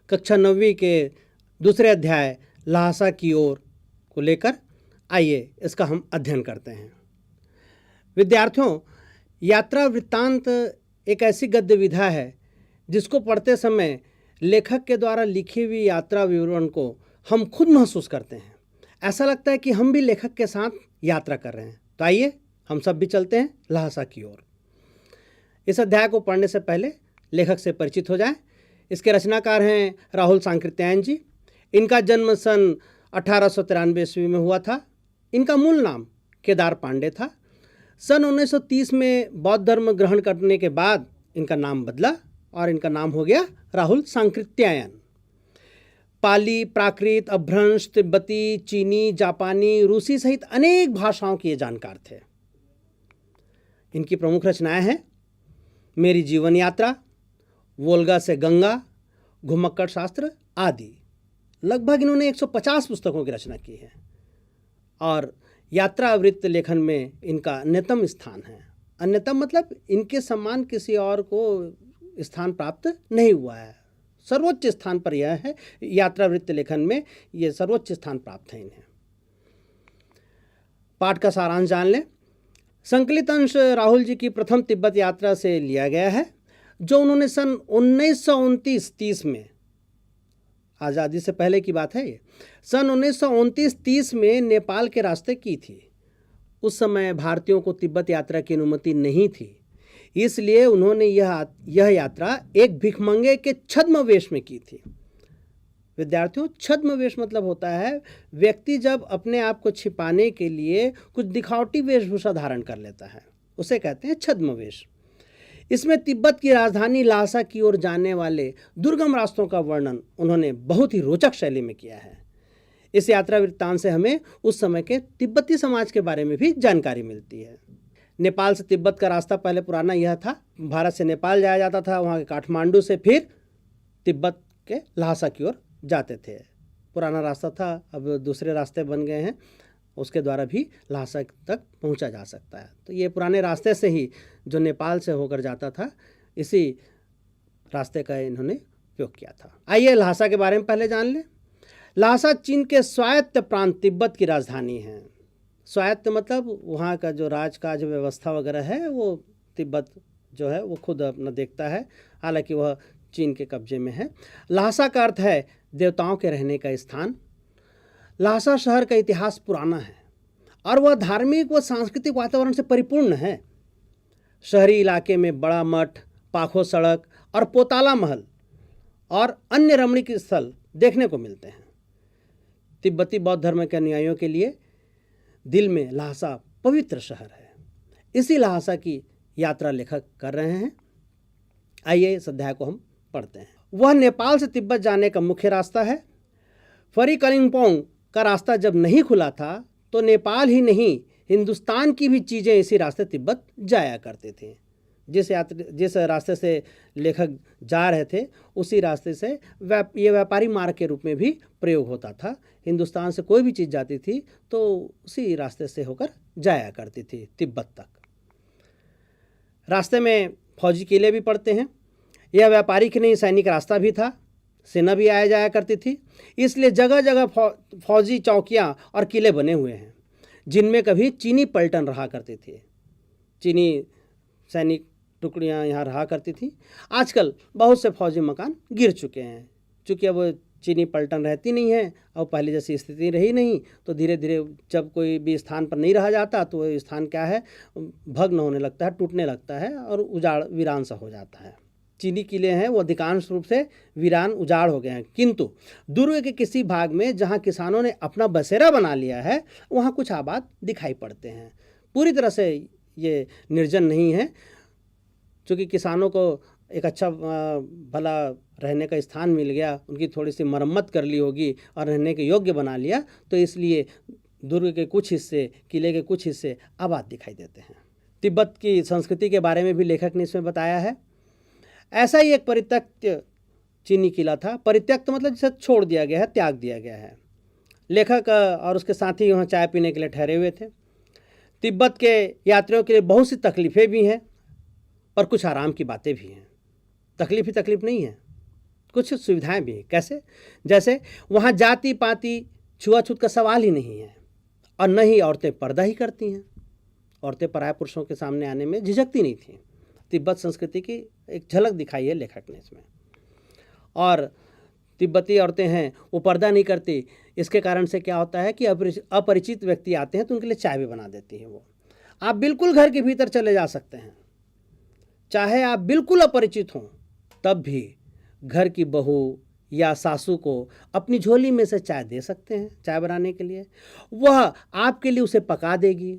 कक्षा 9वीं के दूसरे अध्याय ल्हासा की ओर को लेकर आइए इसका हम अध्ययन करते हैं। विद्यार्थियों, यात्रा वृत्तांत एक ऐसी गद्य विधा है जिसको पढ़ते समय लेखक के द्वारा लिखी हुई यात्रा विवरण को हम खुद महसूस करते हैं। ऐसा लगता है कि हम भी लेखक के साथ यात्रा कर रहे हैं। तो आइए हम सब भी चलते हैं ल्हासा की ओर। इस अध्याय को पढ़ने से पहले लेखक से परिचित हो जाएं। इसके रचनाकार हैं राहुल सांकृत्यायन जी। इनका जन्म सन 1893 ईस्वी में हुआ था। इनका मूल नाम केदार पांडे था। सन 1930 में बौद्ध धर्म ग्रहण करने के बाद इनका नाम बदला और इनका नाम हो गया राहुल सांकृत्यायन। पाली, प्राकृत, अभ्रंश, तिब्बती, चीनी, जापानी, रूसी सहित अनेक भाषाओं के ये जानकार थे। इनकी प्रमुख रचनाएं हैं मेरी जीवन यात्रा, वोल्गा से गंगा, घुमक्कड़ शास्त्र आदि। लगभग इन्होंने 150 पुस्तकों की रचना की है और यात्रा वृत्त लेखन में इनका अन्यतम स्थान है। अन्यतम मतलब इनके समान किसी और को स्थान प्राप्त नहीं हुआ है। सर्वोच्च स्थान पर यह है, यात्रा वृत्त लेखन में ये सर्वोच्च स्थान प्राप्त है इन्हें। पाठ का सारांश जान लें। संकलित अंश राहुल जी की प्रथम तिब्बत यात्रा से लिया गया है, जो उन्होंने सन 1929-30 में, आज़ादी से पहले की बात है ये, सन 1929-30 में नेपाल के रास्ते की थी। उस समय भारतीयों को तिब्बत यात्रा की अनुमति नहीं थी, इसलिए उन्होंने यह यात्रा एक भिखमंगे के छद्म वेश में की थी। विद्यार्थियों, छद्म वेश मतलब होता है व्यक्ति जब अपने आप को छिपाने के लिए कुछ दिखावटी वेशभूषा धारण कर लेता है, उसे कहते हैं छद्म वेश। इसमें तिब्बत की राजधानी ल्हासा की ओर जाने वाले दुर्गम रास्तों का वर्णन उन्होंने बहुत ही रोचक शैली में किया है। इस यात्रा वृत्तांत से हमें उस समय के तिब्बती समाज के बारे में भी जानकारी मिलती है। नेपाल से तिब्बत का रास्ता पहले पुराना यह था, भारत से नेपाल जाया जाता था, वहाँ के काठमांडू से फिर तिब्बत के ल्हासा की ओर जाते थे। पुराना रास्ता था, अब दूसरे रास्ते बन गए हैं, उसके द्वारा भी ल्हासा तक पहुंचा जा सकता है। तो ये पुराने रास्ते से ही जो नेपाल से होकर जाता था, इसी रास्ते का इन्होंने उपयोग किया था। आइए ल्हासा के बारे में पहले जान लें। ल्हासा चीन के स्वायत्त प्रांत तिब्बत की राजधानी है। स्वायत्त मतलब वहाँ का जो राजकाज व्यवस्था वगैरह है वो तिब्बत जो है वो खुद अपना देखता है, हालांकि वह चीन के कब्जे में है। ल्हासा का अर्थ है देवताओं के रहने का स्थान। ल्हासा शहर का इतिहास पुराना है और वह धार्मिक व सांस्कृतिक वातावरण से परिपूर्ण है। शहरी इलाके में बड़ा मठ, पाखो सड़क और पोताला महल और अन्य रमणीक स्थल देखने को मिलते हैं। तिब्बती बौद्ध धर्म के अनुयायियों के लिए दिल में ल्हासा पवित्र शहर है। इसी ल्हासा की यात्रा लेखक कर रहे हैं। आइए इस अध्याय को हम पढ़ते हैं। वह नेपाल से तिब्बत जाने का मुख्य रास्ता है। फरी कलिम्पोंग का रास्ता जब नहीं खुला था तो नेपाल ही नहीं, हिंदुस्तान की भी चीज़ें इसी रास्ते तिब्बत जाया करते थे। जिस रास्ते से लेखक जा रहे थे उसी रास्ते से ये व्यापारी मार्ग के रूप में भी प्रयोग होता था। हिंदुस्तान से कोई भी चीज़ जाती थी तो उसी रास्ते से होकर जाया करती थी तिब्बत तक। रास्ते में फौजी किले भी पड़ते हैं। यह व्यापारी की नहीं, सैनिक रास्ता भी था। सेना भी आया जाया करती थी, इसलिए जगह जगह फौजी चौकियाँ और किले बने हुए हैं, जिनमें कभी चीनी पलटन रहा करती थी। चीनी सैनिक टुकड़ियाँ यहाँ रहा करती थी। आजकल बहुत से फौजी मकान गिर चुके हैं, चूँकि अब चीनी पलटन रहती नहीं है और पहले जैसी स्थिति रही नहीं, तो धीरे धीरे जब कोई भी स्थान पर नहीं रहा जाता तो वो स्थान क्या है, भग्न होने लगता है, टूटने लगता है और उजाड़ वीरान सा हो जाता है। चीनी किले हैं वो अधिकांश रूप से वीरान उजाड़ हो गए हैं, किंतु दुर्ग के किसी भाग में जहाँ किसानों ने अपना बसेरा बना लिया है वहाँ कुछ आबाद दिखाई पड़ते हैं। पूरी तरह से ये निर्जन नहीं है, क्योंकि किसानों को एक अच्छा भला रहने का स्थान मिल गया, उनकी थोड़ी सी मरम्मत कर ली होगी और रहने के योग्य बना लिया, तो इसलिए दुर्ग के कुछ हिस्से, किले के कुछ हिस्से आबाद दिखाई देते हैं। तिब्बत की संस्कृति के बारे में भी लेखक ने इसमें बताया है। ऐसा ही एक परित्यक्त चीनी किला था। परित्यक्त मतलब जिसे छोड़ दिया गया है, त्याग दिया गया है। लेखक और उसके साथी वहाँ चाय पीने के लिए ठहरे हुए थे। तिब्बत के यात्रियों के लिए बहुत सी तकलीफ़ें भी हैं और कुछ आराम की बातें भी हैं। तकलीफ ही तकलीफ नहीं है, कुछ सुविधाएं भी हैं। कैसे? जैसे वहाँ जाति पाति छुआछूत का सवाल ही नहीं है, और न ही औरतें पर्दा ही करती हैं। औरतें पराये पुरुषों के सामने आने में झिझकती नहीं थीं। तिब्बत संस्कृति की एक झलक दिखाई है लेखक ने इसमें। और तिब्बती औरतें हैं वो पर्दा नहीं करती, इसके कारण से क्या होता है कि अपरिचित व्यक्ति आते हैं तो उनके लिए चाय भी बना देती है वो। आप बिल्कुल घर के भीतर चले जा सकते हैं, चाहे आप बिल्कुल अपरिचित हों, तब भी घर की बहू या सासू को अपनी झोली में से चाय दे सकते हैं चाय बनाने के लिए। वह आपके लिए उसे पका देगी।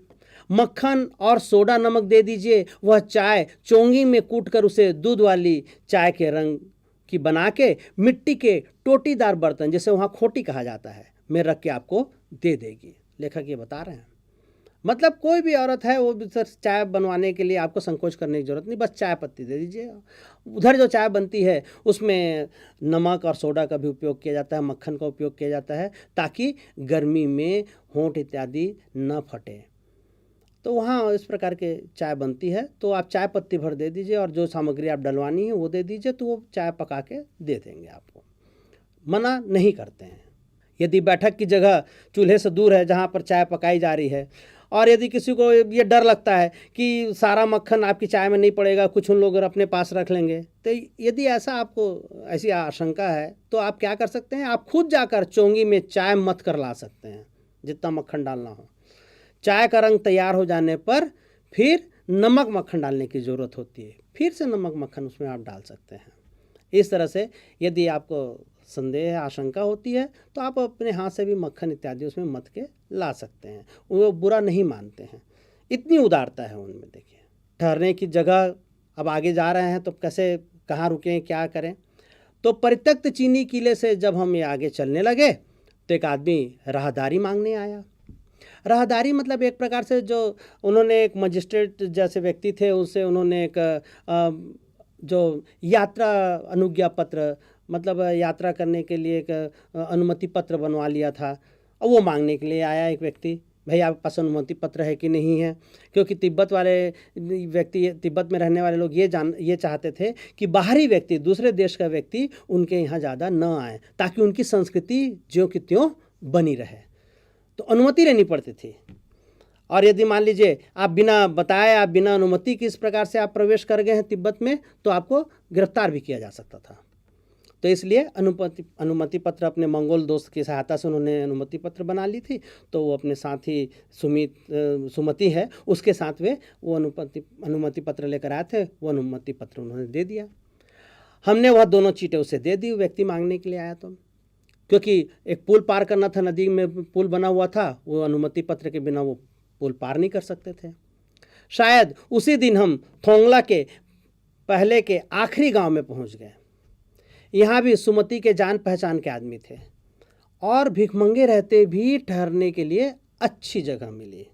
मक्खन और सोडा नमक दे दीजिए, वह चाय चोंगी में कूटकर उसे दूध वाली चाय के रंग की बना के मिट्टी के टोटीदार बर्तन, जिसे वहाँ खोटी कहा जाता है, में रख के आपको दे देगी। लेखक ये बता रहे हैं। मतलब कोई भी औरत है वो चाय बनवाने के लिए आपको संकोच करने की जरूरत नहीं, बस चाय पत्ती दे दीजिए। उधर जो चाय बनती है उसमें नमक और सोडा का भी उपयोग किया जाता है, मक्खन का उपयोग किया जाता है, ताकि गर्मी में होंठ इत्यादि न फटे। तो वहाँ इस प्रकार के चाय बनती है, तो आप चाय पत्ती भर दे दीजिए और जो सामग्री आप डलवानी है वो दे दीजिए, तो वो चाय पका के दे देंगे आपको। मना नहीं करते हैं। यदि बैठक की जगह चूल्हे से दूर है जहाँ पर चाय पकाई जा रही है, और यदि किसी को ये डर लगता है कि सारा मक्खन आपकी चाय में नहीं पड़ेगा, कुछ उन लोग अपने पास रख लेंगे, तो यदि ऐसा आपको ऐसी आशंका है तो आप क्या कर सकते हैं, आप खुद जाकर चोंगी में चाय मथ कर ला सकते हैं, जितना मक्खन डालना हो। चाय का रंग तैयार हो जाने पर फिर नमक मक्खन डालने की ज़रूरत होती है, फिर से नमक मक्खन उसमें आप डाल सकते हैं। इस तरह से यदि आपको संदेह आशंका होती है तो आप अपने हाथ से भी मक्खन इत्यादि उसमें मथ के ला सकते हैं, वो बुरा नहीं मानते हैं। इतनी उदारता है उनमें। देखिए, ठहरने की जगह अब आगे जा रहे हैं तो कैसे, कहाँ रुकें, क्या करें। तो परित्यक्त चीनी किले से जब हम ये आगे चलने लगे तो एक आदमी राहदारी मांगने आया। राहदारी मतलब एक प्रकार से जो उन्होंने एक मजिस्ट्रेट जैसे व्यक्ति थे, उससे उन्होंने एक जो यात्रा अनुज्ञा पत्र, मतलब यात्रा करने के लिए एक अनुमति पत्र बनवा लिया था, और वो मांगने के लिए आया एक व्यक्ति। भाई आपके पास अनुमति पत्र है कि नहीं है, क्योंकि तिब्बत वाले व्यक्ति, तिब्बत में रहने वाले लोग ये चाहते थे कि बाहरी व्यक्ति, दूसरे देश का व्यक्ति उनके यहाँ ज़्यादा न आए, ताकि उनकी संस्कृति ज्यों की त्यों बनी रहे। तो अनुमति लेनी पड़ती थी। और यदि मान लीजिए आप बिना बताए, आप बिना अनुमति किस प्रकार से आप प्रवेश कर गए हैं तिब्बत में, तो आपको गिरफ्तार भी किया जा सकता था। तो इसलिए अनुमति पत्र अपने मंगोल दोस्त की सहायता से उन्होंने अनुमति पत्र बना ली थी। तो वो अपने साथी सुमति है, उसके साथ वो अनुमति पत्र लेकर आए थे। वो अनुमति पत्र उन्होंने दे दिया। हमने वह दोनों चीटें उसे दे दी, व्यक्ति मांगने के लिए आया तो, क्योंकि एक पुल पार करना था, नदी में पुल बना हुआ था, वो अनुमति पत्र के बिना वो पुल पार नहीं कर सकते थे। शायद उसी दिन हम थोंगला के पहले के आखिरी गांव में पहुंच गए। यहाँ भी सुमति के जान पहचान के आदमी थे, और भिखमंगे रहते भी ठहरने के लिए अच्छी जगह मिली।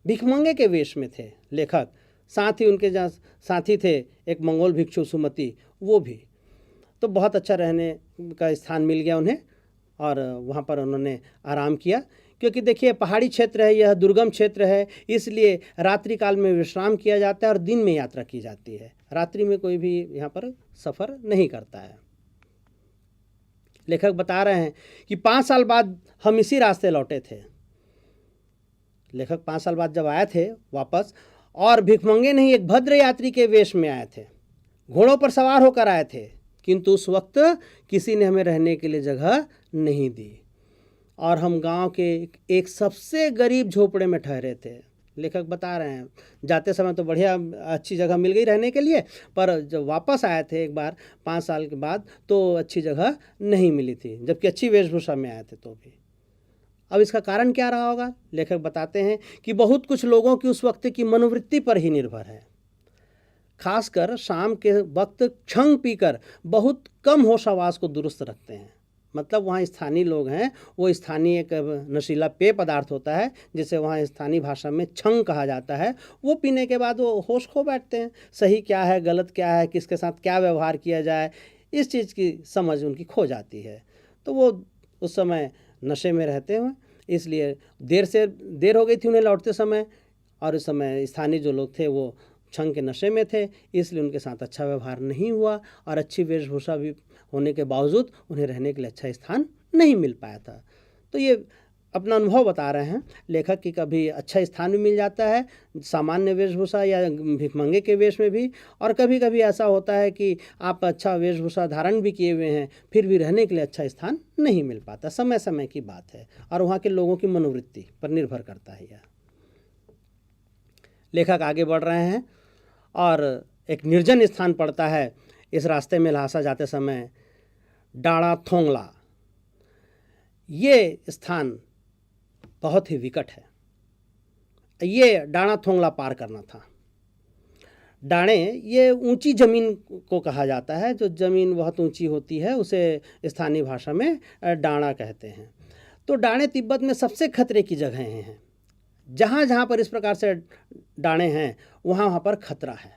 भिखमंगे के वेश में थे लेखक, साथ ही उनके जहाँ साथी थे एक मंगोल भिक्षु सुमति, वो भी। तो बहुत अच्छा रहने का स्थान मिल गया उन्हें, और वहाँ पर उन्होंने आराम किया। क्योंकि देखिए पहाड़ी क्षेत्र है, यह दुर्गम क्षेत्र है, इसलिए रात्रि काल में विश्राम किया जाता है और दिन में यात्रा की जाती है। रात्रि में कोई भी यहाँ पर सफ़र नहीं करता है। लेखक बता रहे हैं कि 5 साल बाद हम इसी रास्ते लौटे थे। लेखक 5 साल बाद जब आए थे वापस, और भिखमंगे नहीं एक भद्र यात्री के वेश में आए थे, घोड़ों पर सवार होकर आए थे, किंतु उस वक्त किसी ने हमें रहने के लिए जगह नहीं दी, और हम गांव के एक सबसे गरीब झोपड़े में ठहरे थे। लेखक बता रहे हैं जाते समय तो बढ़िया अच्छी जगह मिल गई रहने के लिए, पर जब वापस आए थे एक बार 5 साल के बाद, तो अच्छी जगह नहीं मिली थी, जबकि अच्छी वेशभूषा में आए थे तो भी। अब इसका कारण क्या रहा होगा? लेखक बताते हैं कि बहुत कुछ लोगों की उस वक्त की मनोवृत्ति पर ही निर्भर है। खासकर शाम के वक्त क्षंग पीकर बहुत कम होश आवास को दुरुस्त रखते हैं। मतलब वहाँ स्थानीय लोग हैं, वो स्थानीय एक नशीला पेय पदार्थ होता है जिसे वहाँ स्थानीय भाषा में छंग कहा जाता है। वो पीने के बाद वो होश खो बैठते हैं, सही क्या है गलत क्या है, किसके साथ क्या व्यवहार किया जाए, इस चीज़ की समझ उनकी खो जाती है। तो वो उस समय नशे में रहते हुए, इसलिए देर हो गई थी उन्हें लौटते समय, और उस समय स्थानीय जो लोग थे वो छंग के नशे में थे, इसलिए उनके साथ अच्छा व्यवहार नहीं हुआ और अच्छी वेशभूषा भी होने के बावजूद उन्हें रहने के लिए अच्छा स्थान नहीं मिल पाया था। तो ये अपना अनुभव बता रहे हैं लेखक कि कभी अच्छा स्थान भी मिल जाता है सामान्य वेशभूषा या भिखमंगे के वेश में भी, और कभी कभी ऐसा होता है कि आप अच्छा वेशभूषा धारण भी किए हुए हैं फिर भी रहने के लिए अच्छा स्थान नहीं मिल पाता। समय समय की बात है और वहाँ के लोगों की मनोवृत्ति पर निर्भर करता है यह। लेखक आगे बढ़ रहे हैं और एक निर्जन स्थान पड़ता है इस रास्ते में लहासा जाते समय, डाड़ा थोंगला। ये स्थान बहुत ही विकट है। ये डाणा थोंगला पार करना था। डाणे ये ऊंची ज़मीन को कहा जाता है, जो ज़मीन बहुत ऊंची होती है उसे स्थानीय भाषा में डाणा कहते हैं। तो डाणे तिब्बत में सबसे खतरे की जगहें हैं। जहाँ जहाँ पर इस प्रकार से डाणे हैं वहाँ वहाँ पर खतरा है।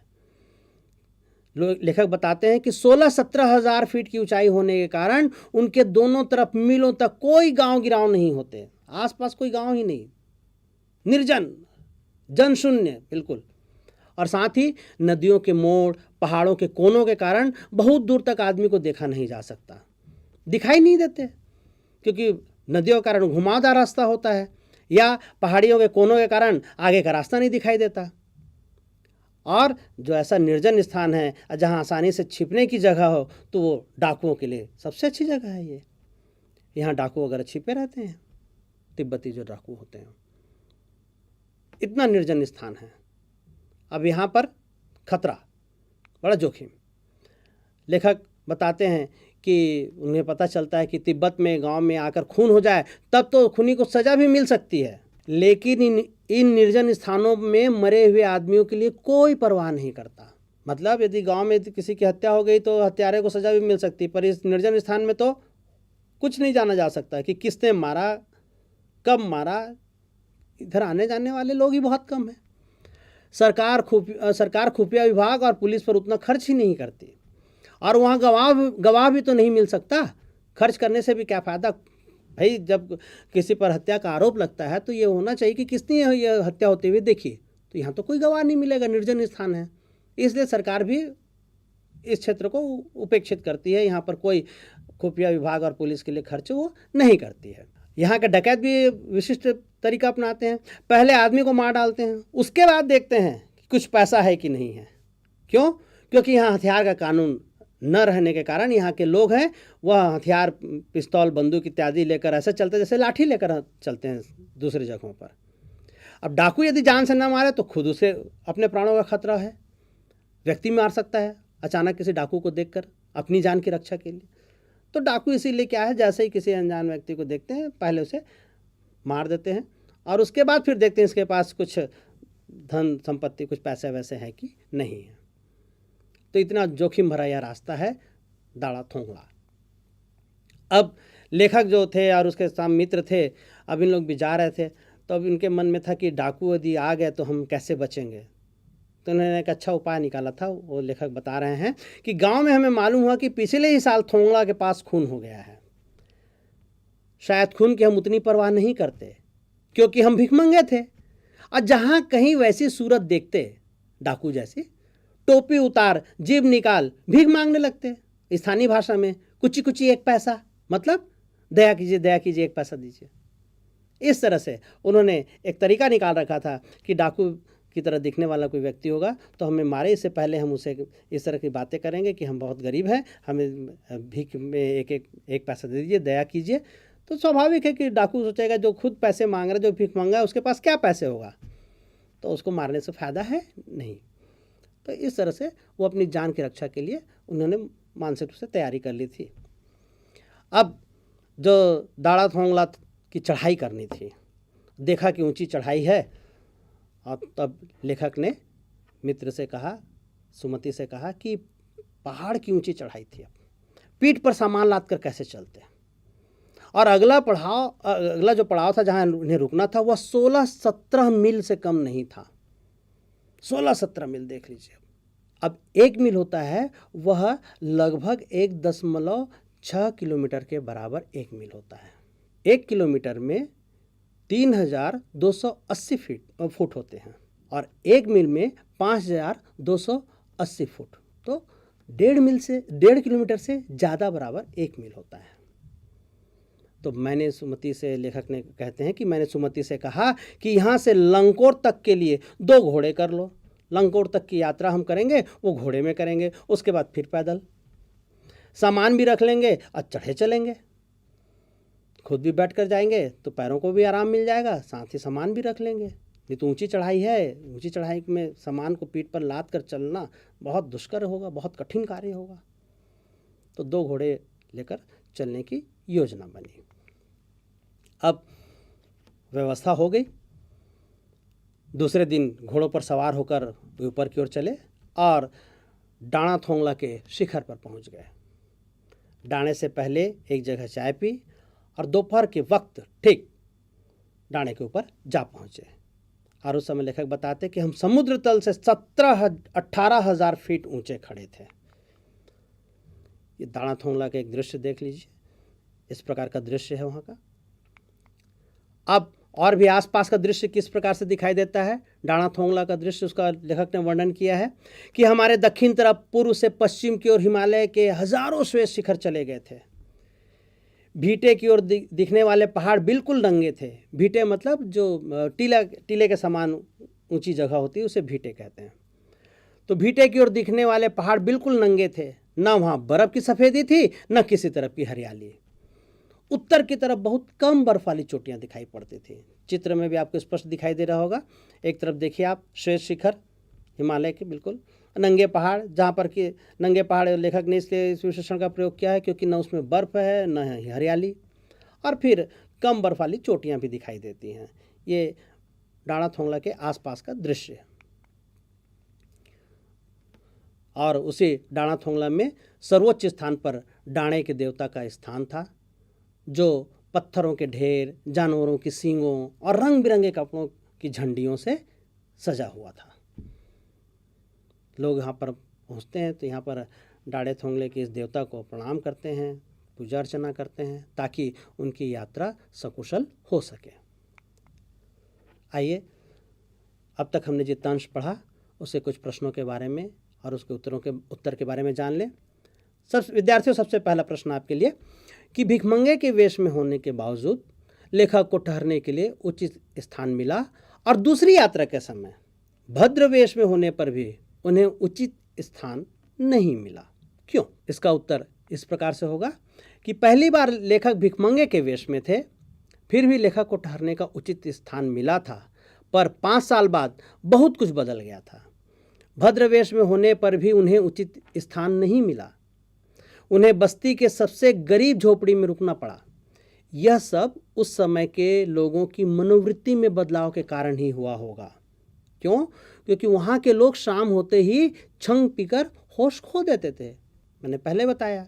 लेखक बताते हैं कि 16-17 हज़ार फीट की ऊंचाई होने के कारण उनके दोनों तरफ मीलों तक कोई गांव गिराव नहीं होते। आसपास कोई गांव ही नहीं, निर्जन, जनशून्य बिल्कुल। और साथ ही नदियों के मोड़, पहाड़ों के कोनों के कारण बहुत दूर तक आदमी को देखा नहीं जा सकता, दिखाई नहीं देते, क्योंकि नदियों के कारण घुमावदार रास्ता होता है या पहाड़ियों के कोनों के कारण आगे का रास्ता नहीं दिखाई देता। और जो ऐसा निर्जन स्थान है जहाँ आसानी से छिपने की जगह हो तो वो डाकुओं के लिए सबसे अच्छी जगह है ये। यहाँ डाकू वगैरह छिपे रहते हैं, तिब्बती जो डाकू होते हैं। इतना निर्जन स्थान है। अब यहाँ पर खतरा, बड़ा जोखिम। लेखक बताते हैं कि उन्हें पता चलता है कि तिब्बत में गांव में आकर खून हो जाए तब तो खूनी को सज़ा भी मिल सकती है, लेकिन इन निर्जन स्थानों में मरे हुए आदमियों के लिए कोई परवाह नहीं करता। मतलब यदि गांव में किसी की हत्या हो गई तो हत्यारे को सज़ा भी मिल सकती है, पर इस निर्जन स्थान में तो कुछ नहीं जाना जा सकता कि किसने मारा, कब मारा। इधर आने जाने वाले लोग ही बहुत कम हैं। सरकार खुफिया विभाग और पुलिस पर उतना खर्च ही नहीं करती, और वहाँ गवाह भी तो नहीं मिल सकता। खर्च करने से भी क्या फ़ायदा भाई। जब किसी पर हत्या का आरोप लगता है तो ये होना चाहिए कि किसने ये हत्या होते हुए देखी। तो यहाँ तो कोई गवाह नहीं मिलेगा, निर्जन स्थान है, इसलिए सरकार भी इस क्षेत्र को उपेक्षित करती है। यहाँ पर कोई खुफिया विभाग और पुलिस के लिए खर्च वो नहीं करती है। यहाँ के डकैत भी विशिष्ट तरीका अपनाते हैं। पहले आदमी को मार डालते हैं, उसके बाद देखते हैं कि कुछ पैसा है कि नहीं है। क्यों? क्योंकि यहाँ हथियार का कानून न रहने के कारण यहाँ के लोग हैं वह हथियार, पिस्तौल, बंदूक इत्यादि लेकर ऐसे चलते जैसे लाठी लेकर चलते हैं दूसरी जगहों पर। अब डाकू यदि जान से न मारे तो खुद उसे अपने प्राणों का खतरा है, व्यक्ति मार सकता है अचानक किसी डाकू को देखकर अपनी जान की रक्षा के लिए। तो डाकू इसीलिए क्या है, जैसे ही किसी अनजान व्यक्ति को देखते हैं पहले उसे मार देते हैं और उसके बाद फिर देखते हैं इसके पास कुछ धन संपत्ति, कुछ पैसे वैसे हैं कि नहीं है। तो इतना जोखिम भरा यह रास्ता है डाड़ा थोंगला। अब लेखक जो थे और उसके साथ मित्र थे, अब इन लोग भी जा रहे थे, तो अब इनके मन में था कि डाकू यदि आ गए तो हम कैसे बचेंगे। तो उन्होंने एक अच्छा उपाय निकाला था। वो लेखक बता रहे हैं कि गांव में हमें मालूम हुआ कि पिछले ही साल थोंगला के पास खून हो गया है। शायद खून की हम उतनी परवाह नहीं करते क्योंकि हम भिखमंगे थे, और जहाँ कहीं वैसी सूरत देखते डाकू जैसी, टोपी उतार, जेब निकाल, भीख मांगने लगते। स्थानीय भाषा में कुची कुची एक पैसा, मतलब दया कीजिए एक पैसा दीजिए। इस तरह से उन्होंने एक तरीका निकाल रखा था कि डाकू की तरह दिखने वाला कोई व्यक्ति होगा तो हमें मारे इससे पहले हम उसे इस तरह की बातें करेंगे कि हम बहुत गरीब हैं, हमें भीख में एक पैसा दे दीजिए, दया कीजिए। तो स्वाभाविक है कि डाकू सोचेगा जो खुद पैसे मांग रहा है, जो भीख मांगा है, उसके पास क्या पैसे होगा, तो उसको मारने से फ़ायदा है नहीं। तो इस तरह से वो अपनी जान की रक्षा के लिए उन्होंने मानसिक रूप से तैयारी कर ली थी। अब जो डाड़ा थोंगला की चढ़ाई करनी थी, देखा कि ऊंची चढ़ाई है, और तब लेखक ने मित्र से कहा, सुमति से कहा कि पहाड़ की ऊंची चढ़ाई थी, पीठ पर सामान लाद कर कैसे चलते। और अगला जो पड़ाव था जहाँ उन्हें रुकना था वह 16-17 मील से कम नहीं था। 16-17 मील देख लीजिए। अब 1 मील होता है वह लगभग 1.6 किलोमीटर के बराबर 1 मील होता है। 1 किलोमीटर में 3280 फुट होते हैं और 1 मील में 5280 फुट। तो 1.5 किलोमीटर से ज़्यादा बराबर 1 मील होता है। तो मैंने सुमति से, लेखक ने कहते हैं कि मैंने सुमति से कहा कि यहाँ से लंकोर तक के लिए 2 घोड़े कर लो। लंकोर तक की यात्रा हम करेंगे, वो घोड़े में करेंगे, उसके बाद फिर पैदल। सामान भी रख लेंगे और चढ़े चलेंगे। खुद भी बैठ कर जाएंगे तो पैरों को भी आराम मिल जाएगा, साथ ही सामान भी रख लेंगे। ये तो ऊंची चढ़ाई है, ऊंची चढ़ाई में सामान को पीठ पर लाद कर चलना बहुत दुष्कर होगा, बहुत कठिन कार्य होगा। तो 2 घोड़े लेकर चलने की योजना बनी। अब व्यवस्था हो गई। दूसरे दिन घोड़ों पर सवार होकर ऊपर की ओर चले और डाणाथोंगला के शिखर पर पहुंच गए। डाणे से पहले एक जगह चाय पी और दोपहर के वक्त ठीक डाणे के ऊपर जा पहुंचे। और उस समय लेखक बताते कि हम समुद्र तल से 18,000 फीट ऊंचे खड़े थे। ये डाणाथोंगला का एक दृश्य देख लीजिए, इस प्रकार का दृश्य है वहाँ का। अब और भी आसपास का दृश्य किस प्रकार से दिखाई देता है, डाणाथोंगला का दृश्य उसका लेखक ने वर्णन किया है कि हमारे दक्षिण तरफ पूर्व से पश्चिम की ओर हिमालय के हजारों श्वेत शिखर चले गए थे। भीटे की ओर दिखने वाले पहाड़ बिल्कुल नंगे थे। भीटे मतलब जो टीले के समान ऊंची जगह होती है उसे भीटे कहते हैं। तो भीटे की ओर दिखने वाले पहाड़ बिल्कुल नंगे थे, न वहाँ बर्फ की सफ़ेदी थी न किसी तरफ की हरियाली। उत्तर की तरफ बहुत कम बर्फ वाली चोटियाँ दिखाई पड़ती थी। चित्र में भी आपको स्पष्ट दिखाई दे रहा होगा। एक तरफ देखिए आप श्वेत शिखर हिमालय के बिल्कुल नंगे पहाड़, जहाँ पर कि नंगे पहाड़ लेखक ने इसलिए इस विशेषण का प्रयोग किया है क्योंकि न उसमें बर्फ़ है न हरियाली, और फिर कम बर्फ वाली चोटियाँ भी दिखाई देती हैं। ये डाणाथोंगला के आसपास का दृश्य है। और उसी डाणाथोंगला में सर्वोच्च स्थान पर डाणे के देवता का स्थान था, जो पत्थरों के ढेर, जानवरों की सींगों और रंग बिरंगे कपड़ों की झंडियों से सजा हुआ था। लोग यहाँ पर पहुँचते हैं तो यहाँ पर डाणाथोंगले के इस देवता को प्रणाम करते हैं, पूजा अर्चना करते हैं ताकि उनकी यात्रा सकुशल हो सके। आइए अब तक हमने जितना अंश पढ़ा उससे कुछ प्रश्नों के बारे में और उसके उत्तर के बारे में जान लें। विद्यार्थियों, सबसे पहला प्रश्न आपके लिए कि भिखमंगे के वेश में होने के बावजूद लेखक को ठहरने के लिए उचित स्थान मिला और दूसरी यात्रा के समय भद्र वेश में होने पर भी उन्हें उचित स्थान नहीं मिला, क्यों? इसका उत्तर इस प्रकार से होगा कि पहली बार लेखक भिखमंगे के वेश में थे, फिर भी लेखक को ठहरने का उचित स्थान मिला था, पर 5 साल बाद बहुत कुछ बदल गया था। भद्र वेश में होने पर भी उन्हें उचित स्थान नहीं मिला। उन्हें बस्ती के सबसे गरीब झोपड़ी में रुकना पड़ा। यह सब उस समय के लोगों की मनोवृत्ति में बदलाव के कारण ही हुआ होगा। क्यों? क्योंकि वहाँ के लोग शाम होते ही छंग पीकर होश खो देते थे। मैंने पहले बताया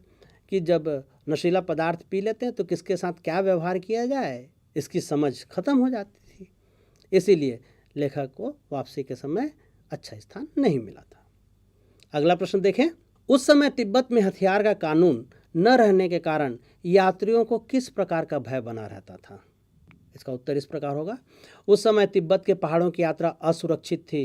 कि जब नशीला पदार्थ पी लेते हैं तो किसके साथ क्या व्यवहार किया जाए इसकी समझ खत्म हो जाती थी। इसीलिए लेखक को वापसी के समय अच्छा स्थान नहीं मिला था। अगला प्रश्न देखें। उस समय तिब्बत में हथियार का कानून न रहने के कारण यात्रियों को किस प्रकार का भय बना रहता था? इसका उत्तर इस प्रकार होगा। उस समय तिब्बत के पहाड़ों की यात्रा असुरक्षित थी।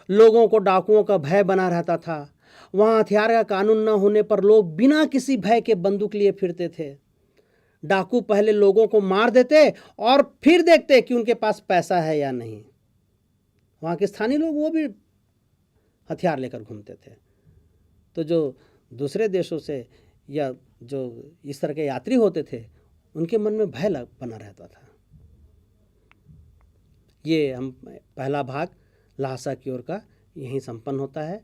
लोगों को डाकुओं का भय बना रहता था। वहाँ हथियार का कानून न होने पर लोग बिना किसी भय के बंदूक लिए फिरते थे। डाकू पहले लोगों को मार देते और फिर देखते कि उनके पास पैसा है या नहीं। वहाँ के स्थानीय लोग वो भी हथियार लेकर घूमते थे। तो जो दूसरे देशों से या जो इस तरह के यात्री होते थे उनके मन में भय बना रहता था। ये हम पहला भाग ल्हासा की ओर का यहीं संपन्न होता है।